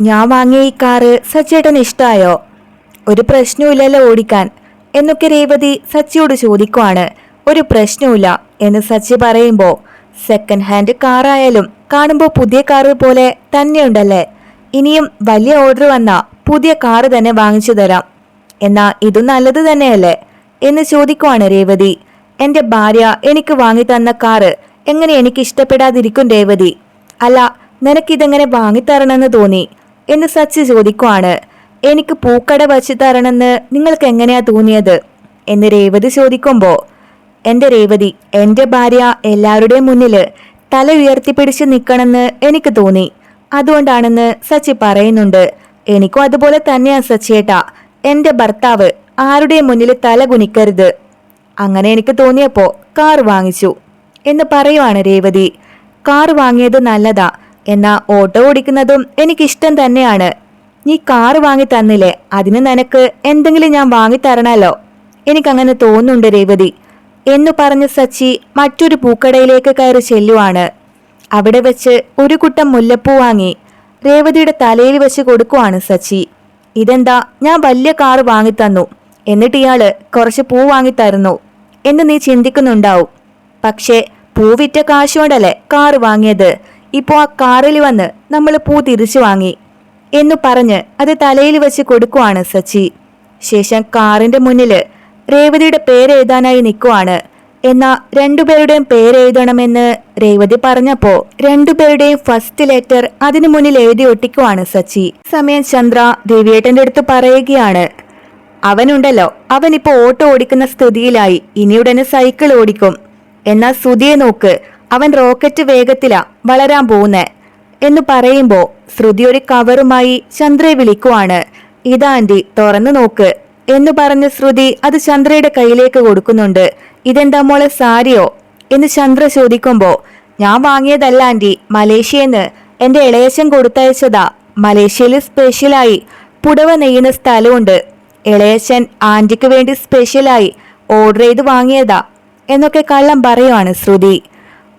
ഞാൻ വാങ്ങിയ ഈ കാറ് സച്ചിയേട്ടന് ഇഷ്ടമായോ? ഒരു പ്രശ്നവുമില്ലല്ലോ ഓടിക്കാൻ എന്നൊക്കെ രേവതി സച്ചിയോട് ചോദിക്കുവാണ്. ഒരു പ്രശ്നവുമില്ല എന്ന് സച്ചി പറയുമ്പോൾ, സെക്കൻഡ് ഹാൻഡ് കാറായാലും കാണുമ്പോൾ പുതിയ കാറ് പോലെ തന്നെയുണ്ടല്ലേ? ഇനിയും വലിയ ഓർഡർ വന്നാ പുതിയ കാറ് തന്നെ വാങ്ങിച്ചു തരാം. എന്നാ ഇതും നല്ലത് തന്നെയല്ലേ എന്ന് ചോദിക്കുവാണ് രേവതി. എന്റെ ഭാര്യ എനിക്ക് വാങ്ങി തന്ന കാറ് എങ്ങനെ എനിക്ക് ഇഷ്ടപ്പെടാതിരിക്കും രേവതി? അല്ല, നിനക്കിതെങ്ങനെ വാങ്ങിത്തരണമെന്ന് തോന്നി എന്ന് സച്ചി ചോദിക്കുവാണ്. എനിക്ക് പൂക്കട വച്ച് തരണമെന്ന് നിങ്ങൾക്ക് എങ്ങനെയാ തോന്നിയത് എന്ന് രേവതി ചോദിക്കുമ്പോൾ, എന്റെ രേവതി, എന്റെ ഭാര്യ എല്ലാവരുടെയും മുന്നില് തല ഉയർത്തിപ്പിടിച്ച് നിൽക്കണമെന്ന് എനിക്ക് തോന്നി, അതുകൊണ്ടാണെന്ന് സച്ചി പറയുന്നുണ്ട്. എനിക്കും അതുപോലെ തന്നെയാ സച്ചിയേട്ടാ. എന്റെ ഭർത്താവ് ആരുടെയും മുന്നിൽ തല കുനിക്കരുത്. അങ്ങനെ എനിക്ക് തോന്നിയപ്പോ കാർ വാങ്ങിച്ചു എന്ന് പറയുവാണ് രേവതി. കാർ വാങ്ങിയത് നല്ലതാ, എന്നാ ഓട്ടോ ഓടിക്കുന്നതും എനിക്കിഷ്ടം തന്നെയാണ്. നീ കാർ വാങ്ങി തന്നില്ലേ, അതിന് നിനക്ക് എന്തെങ്കിലും ഞാൻ വാങ്ങി തരണല്ലോ. എനിക്കങ്ങനെ തോന്നുന്നുണ്ട് രേവതി എന്നു പറഞ്ഞ് സച്ചി മറ്റൊരു പൂക്കടയിലേക്ക് കയറി ചെല്ലുവാണ്. അവിടെ വെച്ച് ഒരു കുട്ടം മുല്ലപ്പൂ വാങ്ങി രേവതിയുടെ തലയിൽ വെച്ച് കൊടുക്കുവാണ് സച്ചി. ഇതെന്താ, ഞാൻ വലിയ കാർ വാങ്ങി തന്നു, എന്നിട്ട് ഇയാള് കുറച്ച് പൂ വാങ്ങി തരുന്നു എന്ന് നീ ചിന്തിക്കുന്നുണ്ടാവും. പക്ഷേ പൂ വിറ്റ കാശുകൊണ്ടല്ലേ കാർ വാങ്ങിയത്. ഇപ്പോ ആ കാറിൽ വന്ന് നമ്മൾ പൂ തിരിച്ചു വാങ്ങി എന്നു പറഞ്ഞ് അത് തലയിൽ വെച്ച് കൊടുക്കുവാണ് സച്ചി. ശേഷം കാറിന്റെ മുന്നില് രേവതിയുടെ പേരെഴുതാനായി നിൽക്കുവാണ്. എന്നാ രണ്ടുപേരുടെയും പേരെഴുതണമെന്ന് രേവതി പറഞ്ഞപ്പോ രണ്ടുപേരുടെയും ഫസ്റ്റ് ലെറ്റർ അതിനു മുന്നിൽ എഴുതി ഒട്ടിക്കുവാണ് സച്ചി. സമയം ചന്ദ്ര രവിയേട്ടന്റെ അടുത്ത് പറയുകയാണ്, അവനുണ്ടല്ലോ, അവനിപ്പോ ഓട്ടോ ഓടിക്കുന്ന സ്ഥിതിയിലായി, ഇനിയുടനെ സൈക്കിൾ ഓടിക്കും. എന്നാ ശ്രുതിയെ നോക്ക്, അവൻ റോക്കറ്റ് വേഗത്തിലാ വളരാൻ പോകുന്നേ എന്ന് പറയുമ്പോ ശ്രുതി ഒരു കവറുമായി ചന്ദ്രയെ വിളിക്കുവാണ്. ഇതാ ആന്റി, തുറന്നു നോക്ക് എന്ന് പറഞ്ഞ് ശ്രുതി അത് ചന്ദ്രയുടെ കയ്യിലേക്ക് കൊടുക്കുന്നുണ്ട്. ഇതെന്താ മോളെ, സാരിയോ എന്ന് ചന്ദ്ര ചോദിക്കുമ്പോ, ഞാൻ വാങ്ങിയതല്ല ആന്റി, മലേഷ്യന്ന് എന്റെ ഇളയച്ചൻ കൊടുത്തയച്ചതാ. മലേഷ്യയിൽ സ്പെഷ്യലായി പുടവ നെയ്യുന്ന സ്ഥലമുണ്ട്. ഇളയച്ചൻ ആന്റിക്ക് വേണ്ടി സ്പെഷ്യലായി ഓർഡർ ചെയ്ത് വാങ്ങിയതാ എന്നൊക്കെ കള്ളം പറയുവാണ് ശ്രുതി.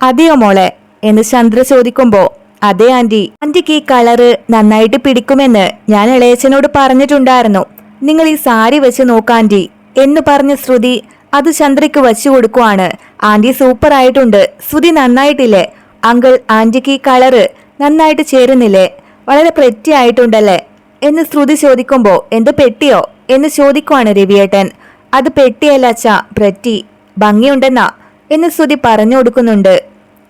അതെയോ മോളെ എന്ന് ചന്ദ്ര ചോദിക്കുമ്പോ, അതെ ആന്റി, ആന്റിക്ക് ഈ കളറ് നന്നായിട്ട് പിടിക്കുമെന്ന് ഞാൻ ഇളയച്ചനോട് പറഞ്ഞിട്ടുണ്ടായിരുന്നു. നിങ്ങൾ ഈ സാരി വെച്ച് നോക്കാന്റി എന്ന് പറഞ്ഞ ശ്രുതി അത് ചന്ദ്രയ്ക്ക് വച്ചു കൊടുക്കുവാണ്. ആന്റി സൂപ്പർ ആയിട്ടുണ്ട്, ശ്രുതി നന്നായിട്ടില്ലേ അങ്കിൾ, ആന്റിക്ക് ഈ കളറ് നന്നായിട്ട് ചേരുന്നില്ലേ, വളരെ പ്രെറ്റി ആയിട്ടുണ്ടല്ലേ എന്ന് ശ്രുതി ചോദിക്കുമ്പോ, എന്ത് പെട്ടിയോ എന്ന് ചോദിക്കുവാണ് രവിയേട്ടൻ. അത് പെട്ടിയല്ല അച്ഛാ, പ്രെറ്റി, ഭംഗിയുണ്ടെന്നാ എന്ന് ശ്രുതി പറഞ്ഞു കൊടുക്കുന്നുണ്ട്.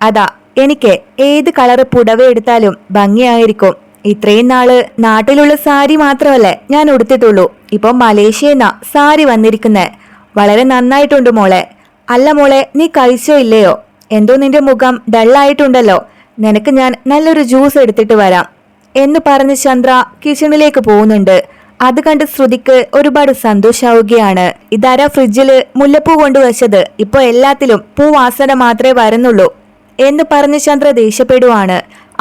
അതാ, എനിക്ക് ഏത് കളറ് പുടവ എടുത്താലും ഭംഗിയായിരിക്കും. ഇത്രയും നാള് നാട്ടിലുള്ള സാരി മാത്രമല്ലേ ഞാൻ ഉടുത്തിട്ടുള്ളൂ, ഇപ്പൊ മലേഷ്യന്നാ സാരി വന്നിരിക്കുന്നേ. വളരെ നന്നായിട്ടുണ്ട് മോളെ. അല്ല മോളെ, നീ കഴിച്ചോ ഇല്ലയോ? എന്തോ നിന്റെ മുഖം ഡള്ളായിട്ടുണ്ടല്ലോ, നിനക്ക് ഞാൻ നല്ലൊരു ജ്യൂസ് എടുത്തിട്ട് വരാം എന്ന് പറഞ്ഞ് ചന്ദ്ര കിച്ചണിലേക്ക് പോകുന്നുണ്ട്. അത് കണ്ട് ശ്രുതിക്ക് ഒരുപാട് സന്തോഷാവുകയാണ്. ഇതാരാ ഫ്രിഡ്ജില് മുല്ലപ്പൂ കൊണ്ടുവച്ചത്, ഇപ്പൊ എല്ലാത്തിലും പൂവാസന മാത്രമേ വരുന്നുള്ളൂ എന്ന് പറഞ്ഞ് ചന്ദ്ര ദേഷ്യപ്പെടുവാണ്.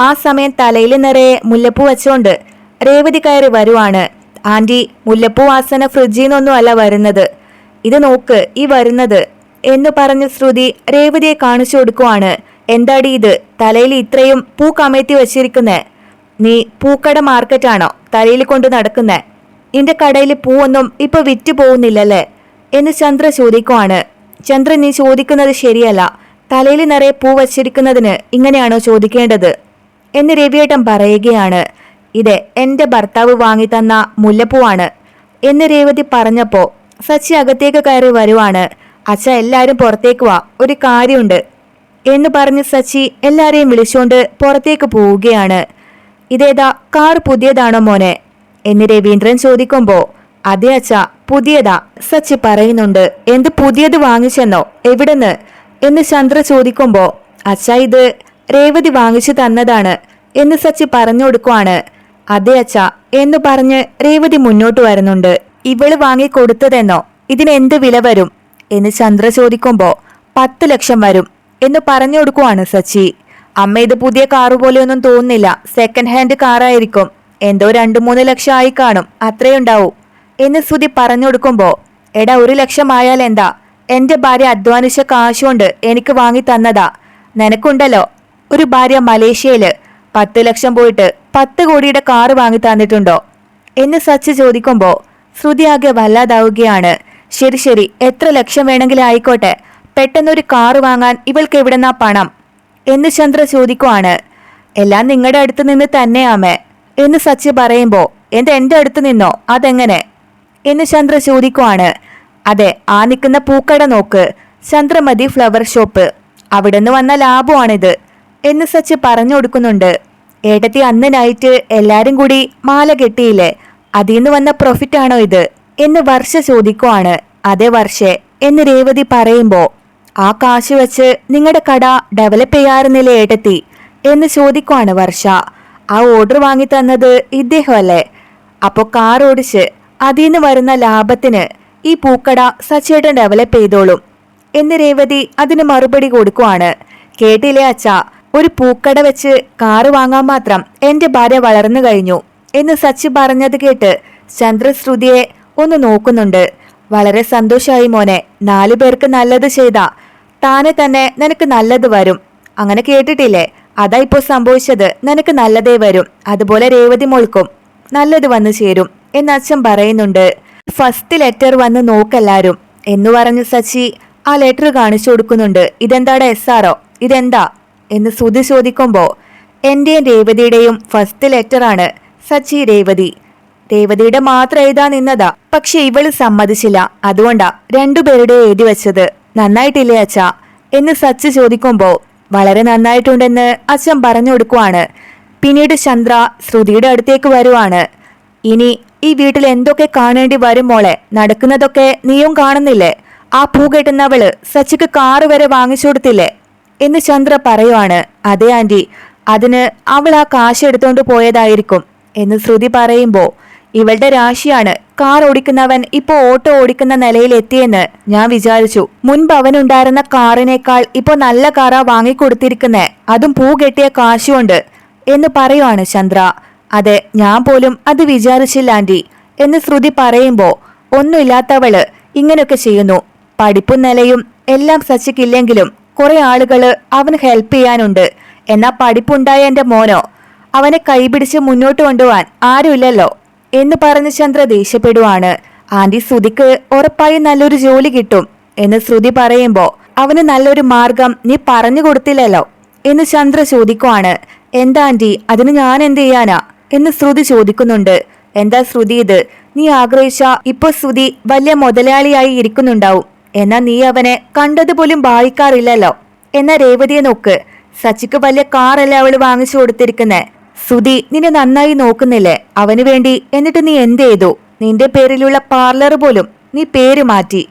ആ സമയം തലയിൽ നിറയെ മുല്ലപ്പൂ വെച്ചോണ്ട് രേവതി കയറി വരുവാണ്. ആന്റി, മുല്ലപ്പൂ വാസന ഫ്രിഡ്ജിൽ നിന്നൊന്നും അല്ല വരുന്നത്, ഇത് നോക്ക് ഈ വരുന്നത് എന്ന് പറഞ്ഞ് ശ്രുതി രേവതിയെ കാണിച്ചു കൊടുക്കുവാണ്. എന്താടി ഇത്, തലയിൽ ഇത്രയും പൂ കമഴ്ത്തി വെച്ചിരിക്കുന്നേ? നീ പൂക്കട മാർക്കറ്റാണോ തലയിൽ കൊണ്ട് നടക്കുന്നേ? നിന്റെ കടയിൽ പൂവൊന്നും ഇപ്പൊ വിറ്റ് പോകുന്നില്ലല്ലേ എന്ന് ചന്ദ്ര ചോദിക്കുവാണ്. ചന്ദ്ര, നീ ചോദിക്കുന്നത് ശരിയല്ല, തലയിൽ നിറയെ പൂ വച്ചിരിക്കുന്നതിന് ഇങ്ങനെയാണോ ചോദിക്കേണ്ടത് എന്ന് രവിയേട്ടൻ പറയുകയാണ്. ഇത് എന്റെ ഭർത്താവ് വാങ്ങി തന്ന മുല്ലപ്പൂവാണ് എന്ന് രേവതി പറഞ്ഞപ്പോ സച്ചി അകത്തേക്ക് കയറി വരുവാണ്. അച്ഛ, എല്ലാരും പുറത്തേക്ക് വാ, ഒരു കാര്യമുണ്ട് എന്ന് പറഞ്ഞ് സച്ചി എല്ലാരെയും വിളിച്ചുകൊണ്ട് പുറത്തേക്ക് പോവുകയാണ്. ഇതേതാ, കാർ പുതിയതാണോ മോനെ എന്ന് രവീന്ദ്രൻ ചോദിക്കുമ്പോ, അതെ അച്ഛ, പുതിയതാ സച്ചി പറയുന്നുണ്ട്. എന്ത് പുതിയത് വാങ്ങിച്ചെന്നോ, എവിടെന്ന് എന്ന് ചന്ദ്ര ചോദിക്കുമ്പോ, അച്ഛ ഇത് രേവതി വാങ്ങിച്ചു തന്നതാണ് എന്ന് സച്ചി പറഞ്ഞു കൊടുക്കുവാണ്. അതെ അച്ഛ എന്ന് പറഞ്ഞ് രേവതി മുന്നോട്ട് വരുന്നുണ്ട്. ഇവള് വാങ്ങി കൊടുത്തതെന്നോ, ഇതിന് എന്ത് വില വരും എന്ന് ചന്ദ്ര ചോദിക്കുമ്പോ, 10 ലക്ഷം വരും എന്ന് പറഞ്ഞു കൊടുക്കുവാണ് സച്ചി. അമ്മ, ഇത് പുതിയ കാറ് പോലെയൊന്നും തോന്നുന്നില്ല, സെക്കൻഡ് ഹാൻഡ് കാറായിരിക്കും, എന്തോ 2-3 ലക്ഷം ആയി കാണും, അത്രയുണ്ടാവും എന്ന് ശ്രുതി പറഞ്ഞു കൊടുക്കുമ്പോ, എടാ 1 ലക്ഷം ആയാൽ എന്താ, എന്റെ ഭാര്യ അധ്വാനിച്ച കാശുകൊണ്ട് എനിക്ക് വാങ്ങി തന്നതാ. നിനക്കുണ്ടല്ലോ ഒരു ഭാര്യ, മലേഷ്യയില് 10 ലക്ഷം പോയിട്ട് 10 കോടിയുടെ കാറ് വാങ്ങി തന്നിട്ടുണ്ടോ എന്ന് സച്ചി ചോദിക്കുമ്പോൾ ശ്രുതി ആകെ വല്ലാതാവുകയാണ്. ശരി ശരി, എത്ര ലക്ഷം വേണമെങ്കിലും ആയിക്കോട്ടെ, പെട്ടെന്നൊരു കാറ് വാങ്ങാൻ ഇവൾക്ക് എവിടെന്നാ പണം എന്ന് ചന്ദ്ര ചോദിക്കുവാണ്. എല്ലാം നിങ്ങളുടെ അടുത്ത് നിന്ന് തന്നെയാമേ എന്ന് സച്ചി പറയുമ്പോൾ എന്റെ അടുത്ത് നിന്നോ, അതെങ്ങനെ എന്ന് ചന്ദ്ര ചോദിക്കുവാണ്. അതെ, ആ നിൽക്കുന്ന പൂക്കട നോക്ക്, ചന്ദ്രമതി ഫ്ലവർ ഷോപ്പ്, അവിടെ നിന്ന് വന്ന ലാഭമാണിത് എന്ന് സച്ചി പറഞ്ഞു കൊടുക്കുന്നുണ്ട്. ഏട്ടത്തി അന്ന് നൈറ്റ് എല്ലാരും കൂടി മാല കെട്ടിയില്ലേ, അതിന്ന് വന്ന പ്രോഫിറ്റ് ആണോ ഇത് എന്ന് വർഷ ചോദിക്കുവാണ്. അതെ വർഷേ എന്ന് രേവതി പറയുമ്പോ ആ കാശ് വെച്ച് നിങ്ങളുടെ കട ഡെവലപ്പ് ചെയ്യാറുന്നില്ലേ ഏട്ടത്തി എന്ന് ചോദിക്കുവാണ് വർഷ. ആ ഓർഡർ വാങ്ങി തന്നത് ഇദ്ദേഹമല്ലേ, അപ്പോ കാർ ഓടിച്ച് അതിന്ന് വരുന്ന ലാഭത്തിന് ഈ പൂക്കട സച്ചേട്ടൻ ഡെവലപ്പ് ചെയ്തോളും എന്ന് രേവതി അതിന് മറുപടി കൊടുക്കുവാണ്. കേട്ടില്ലേ അച്ഛാ, ഒരു പൂക്കട വെച്ച് കാറ് വാങ്ങാൻ മാത്രം എന്റെ ഭാര്യ വളർന്നു കഴിഞ്ഞു എന്ന് സച്ചി പറഞ്ഞത് കേട്ട് ചന്ദ്ര ശ്രുതിയെ ഒന്ന് നോക്കുന്നുണ്ട്. വളരെ സന്തോഷായി മോനെ, 4 പേർക്ക് നല്ലത് ചെയ്താ താനെ തന്നെ നിനക്ക് നല്ലത് വരും, അങ്ങനെ കേട്ടിട്ടില്ലേ? അതാ ഇപ്പോ സംഭവിച്ചത്, നിനക്ക് നല്ലതേ വരും, അതുപോലെ രേവതി മോൾക്കും നല്ലത് വന്നു ചേരും എന്ന് അച്ഛൻ പറയുന്നുണ്ട്. ഫസ്റ്റ് ലെറ്റർ വന്ന് നോക്കെല്ലാരും എന്ന് പറഞ്ഞ് സച്ചി ആ ലെറ്റർ കാണിച്ചു കൊടുക്കുന്നുണ്ട്. ഇതെന്താടാ SRO, ഇതെന്താ എന്ന് ശ്രുതി ചോദിക്കുമ്പോ എന്റെയും രേവതിയുടെയും ഫസ്റ്റ് ലെറ്ററാണ് സച്ചി. രേവതിയുടെ മാത്രം എഴുതാ നിന്നതാ, പക്ഷെ ഇവള് സമ്മതിച്ചില്ല, അതുകൊണ്ടാ 2 പേരുടെ എഴുതി വെച്ചത്. നന്നായിട്ടില്ലേ അച്ഛാ എന്ന് സച്ചി ചോദിക്കുമ്പോ വളരെ നന്നായിട്ടുണ്ടെന്ന് അച്ഛൻ പറഞ്ഞു കൊടുക്കുവാണ്. പിന്നീട് ചന്ദ്ര ശ്രുതിയുടെ അടുത്തേക്ക് വരുവാണ്. ഇനി ഈ വീട്ടിൽ എന്തൊക്കെ കാണേണ്ടി വരും മോളെ, നടക്കുന്നതൊക്കെ നീയും കാണുന്നില്ലേ? ആ പൂ കെട്ടുന്നവള് സച്ചിക്ക് കാറ് വരെ വാങ്ങിച്ചു കൊടുത്തില്ലേ എന്ന് ചന്ദ്ര പറയുവാണ്. അതെ ആന്റി, അതിന് അവൾ ആ കാശ് എടുത്തോണ്ട് പോയതായിരിക്കും എന്ന് ശ്രുതി പറയുമ്പോ ഇവളുടെ രാശിയാണ് കാർ ഓടിക്കുന്നവൻ ഇപ്പോ ഓട്ടോ ഓടിക്കുന്ന നിലയിൽ എത്തിയെന്ന് ഞാൻ വിചാരിച്ചു. മുൻപ് അവനുണ്ടായിരുന്ന കാറിനേക്കാൾ ഇപ്പോ നല്ല കാറാ വാങ്ങിക്കൊടുത്തിരിക്കുന്നേ, അതും പൂ കെട്ടിയ കാശുകൊണ്ട് എന്ന് പറയുവാണ് ചന്ദ്ര. അതെ, ഞാൻ പോലും അത് വിചാരിച്ചില്ല ആന്റി എന്ന് ശ്രുതി പറയുമ്പോ ഒന്നുമില്ലാത്തവള് ഇങ്ങനെയൊക്കെ ചെയ്യുന്നു. പഠിപ്പും നിലയും എല്ലാം സച്ചിക്കില്ലെങ്കിലും കുറെ ആളുകള് അവന് ഹെൽപ്പ് ചെയ്യാനുണ്ട്. എന്നാ പഠിപ്പുണ്ടായ എന്റെ മോനോ, അവനെ കൈപിടിച്ച് മുന്നോട്ട് കൊണ്ടുപോവാൻ ആരുമില്ലല്ലോ എന്ന് പറഞ്ഞ് ചന്ദ്ര ദേഷ്യപ്പെടുവാണ്. ആന്റി, ശ്രുതിക്ക് ഉറപ്പായും നല്ലൊരു ജോലി കിട്ടും എന്ന് ശ്രുതി പറയുമ്പോ അവന് നല്ലൊരു മാർഗം നീ പറഞ്ഞു കൊടുത്തില്ലല്ലോ എന്ന് ചന്ദ്ര ചോദിക്കുവാണ്. എന്താ ആന്റി, അതിന് ഞാൻ എന്ത് ചെയ്യാനാ എന്ന് ശ്രുതി ചോദിക്കുന്നുണ്ട്. എന്താ ശ്രുതി ഇത്, നീ ആഗ്രഹിച്ച ഇപ്പൊ ശ്രുതി വലിയ മുതലാളിയായി ഇരിക്കുന്നുണ്ടാവും, എന്നാ നീ അവനെ കണ്ടതുപോലും ഭാവിക്കാറില്ലല്ലോ. എന്നാ രേവതിയെ നോക്ക്, സച്ചിക്ക് വലിയ കാറല്ലേ അവള് വാങ്ങിച്ചു കൊടുത്തിരിക്കുന്നേ. ശ്രുതി നിന്നെ നന്നായി നോക്കുന്നില്ലേ അവന് വേണ്ടി, എന്നിട്ട് നീ എന്ത് ചെയ്തു? നിന്റെ പേരിലുള്ള പാർലർ പോലും നീ പേര് മാറ്റി.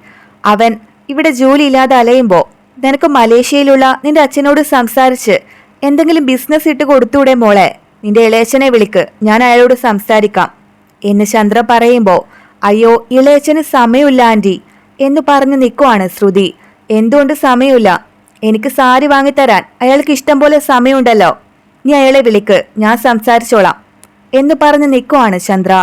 അവൻ ഇവിടെ ജോലി ഇല്ലാതെ അലയുമ്പോ നിനക്ക് മലേഷ്യയിലുള്ള നിന്റെ അച്ഛനോട് സംസാരിച്ച് എന്തെങ്കിലും ബിസിനസ് ഇട്ട് കൊടുത്തൂടെ മോളെ? നിന്റെ ഇളയച്ചനെ വിളിക്ക്, ഞാൻ അയാളോട് സംസാരിക്കാം എന്ന് ചന്ദ്ര പറയുമ്പോ അയ്യോ ഇളയച്ചന് സമയമില്ല ആന്റി എന്ന് പറഞ്ഞു നിൽക്കുവാണ് ശ്രുതി. എന്തുകൊണ്ട് സമയമില്ല? എനിക്ക് സാരി വാങ്ങിത്തരാൻ അയാൾക്ക് ഇഷ്ടം പോലെ സമയമുണ്ടല്ലോ, നീ അയാളെ വിളിക്ക്, ഞാൻ സംസാരിച്ചോളാം എന്ന് പറഞ്ഞു നിൽക്കുവാണ് ചന്ദ്ര.